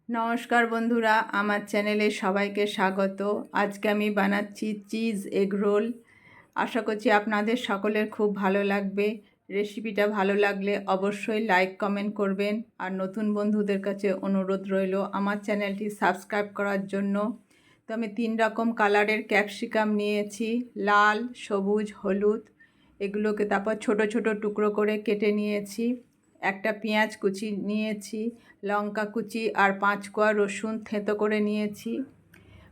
নমস্কার বন্ধুরা, আমার চ্যানেলে সবাইকে স্বাগত। আজকে আমি বানাচ্ছি চিজ এগ রোল। আশা করছি আপনাদের সকলের খুব ভালো লাগবে। রেসিপিটা ভালো লাগলে অবশ্যই লাইক কমেন্ট করবেন, আর নতুন বন্ধুদের কাছে অনুরোধ রইল আমার চ্যানেলটি সাবস্ক্রাইব করার জন্য। তো আমি 3 রকম কালারের ক্যাপসিকাম নিয়েছি, লাল, সবুজ, হলুদ। এগুলোকে তারপর ছোট ছোট টুকরো করে কেটে নিয়েছি। একটা পেঁয়াজ কুচি নিয়েছি, লঙ্কা কুচি আর 5 কোয়া রসুন থেঁতো করে নিয়েছি।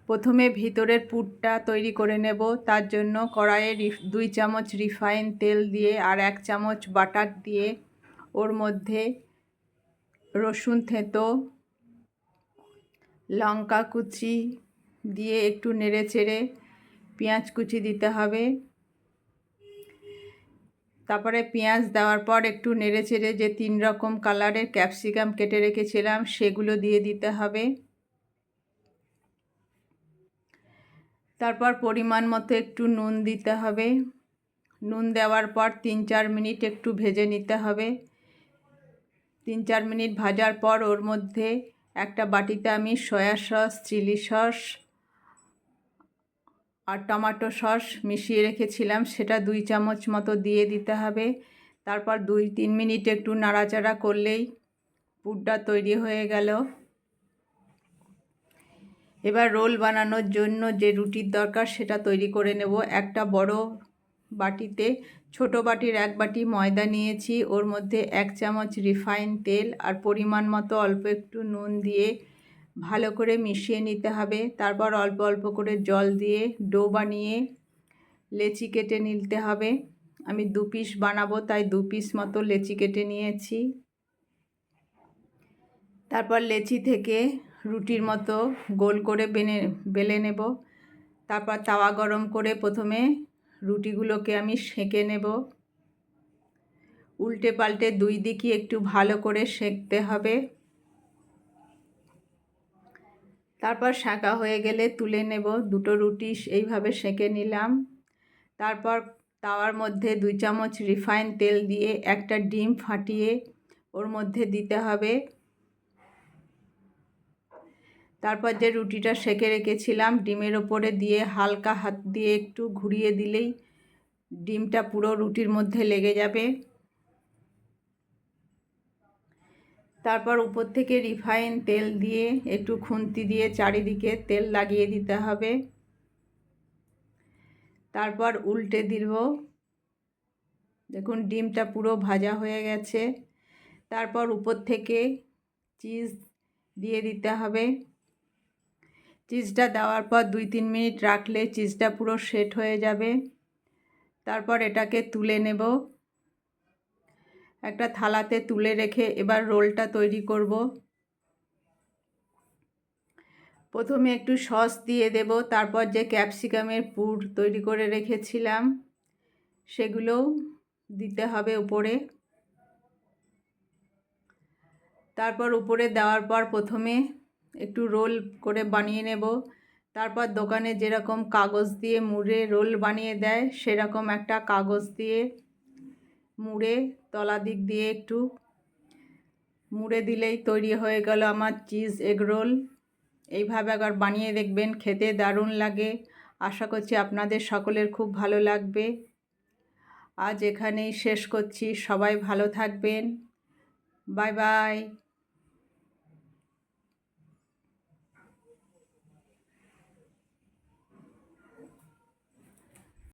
প্রথমে ভিতরের পুরটা তৈরি করে নেব। তার জন্য কড়াইয়ে 2 চামচ রিফাইন তেল দিয়ে আর 1 চামচ বাটার দিয়ে ওর মধ্যে রসুন থেঁতো, লঙ্কা কুচি দিয়ে একটু নেড়ে চেড়ে পেঁয়াজ কুচি দিতে হবে। তারপরে পেঁয়াজ দেওয়ার পর একটু নেড়ে চেড়ে যে 3 রকম কালারের ক্যাপসিকাম কেটে রেখেছিলাম সেগুলো দিয়ে দিতে হবে। তারপর পরিমাণ মতো একটু নুন দিতে হবে। নুন দেওয়ার পর 3-4 মিনিট একটু ভেজে নিতে হবে। 3-4 মিনিট ভাজার পর ওর মধ্যে একটা বাটিতে আমি সয়া সস, চিলি সস আর টমেটো সস মিশিয়ে রেখেছিলাম, সেটা 2 চামচ মতো দিয়ে দিতে হবে। তারপর 2-3 মিনিট একটু নাড়াচাড়া করলেই পুরটা তৈরি হয়ে গেল। এবার রোল বানানোর জন্য যে রুটির দরকার সেটা তৈরি করে নেব। একটা বড় বাটিতে, ছোট বাটির 1 বাটি ময়দা নিয়েছি, ওর মধ্যে 1 চামচ রিফাইন তেল আর পরিমাণ মতো অল্প একটু নুন দিয়ে ভালো করে মিশিয়ে নিতে হবে। তারপর অল্প অল্প করে জল দিয়ে ডো বানিয়ে লেচি কেটে নিতে হবে। আমি 2 পিস বানাবো, তাই 2 পিস মতো লেচি কেটে নিয়েছি। তারপর লেচি থেকে রুটির মতো গোল করে বেলে নেব। তারপর তাওয়া গরম করে প্রথমে রুটিগুলোকে আমি সেঁকে নেব। উল্টে পাল্টে 2 দিকই একটু ভালো করে সেঁকতে হবে। তারপর সেঁকা হয়ে গেলে তুলে নেব। 2টো রুটি এইভাবে সেঁকে নিলাম। তারপর তাওয়ার মধ্যে 2 চামচ রিফাইন তেল দিয়ে একটা ডিম ফাটিয়ে ওর মধ্যে দিতে হবে। তারপর যে রুটিটা সেঁকে রেখেছিলাম ডিমের ওপরে দিয়ে হালকা হাত দিয়ে একটু ঘুরিয়ে দিলেই ডিমটা পুরো রুটির মধ্যে লেগে যাবে। তারপর উপর থেকে রিফাইন তেল দিয়ে একটু খুন্তি দিয়ে চারিদিকে তেল লাগিয়ে দিতে হবে। তারপর উল্টে দিব। দেখুন ডিমটা পুরো ভাজা হয়ে গেছে। তারপর উপর থেকে চিজ দিয়ে দিতে হবে। চিজটা দেওয়ার পর 2-3 মিনিট রাখলে চিজটা পুরো সেট হয়ে যাবে। তারপর এটাকে তুলে নেব। একটা থালাতে তুলে রেখে এবার রোলটা তৈরি করব। প্রথমে একটু সস দিয়ে দেব, তারপর যে ক্যাপসিকামের পুর তৈরি করে রেখেছিলাম সেগুলোও দিতে হবে উপরে। তারপর উপরে দেওয়ার পর প্রথমে একটু রোল করে বানিয়ে নেব। তারপর দোকানে যেরকম কাগজ দিয়ে মুড়ে রোল বানিয়ে দেয় সেরকম একটা কাগজ দিয়ে মুড়ে তলা দিক দিয়ে একটু মুড়ে দিলেই তৈরি হয়ে গেল আমার চিজ এগ রোল। এইভাবে একবার বানিয়ে দেখবেন, খেতে দারুণ লাগে। আশা করছি আপনাদের সকলের খুব ভালো লাগবে। আজ এখানেই শেষ করছি। সবাই ভালো থাকবেন। Bye bye.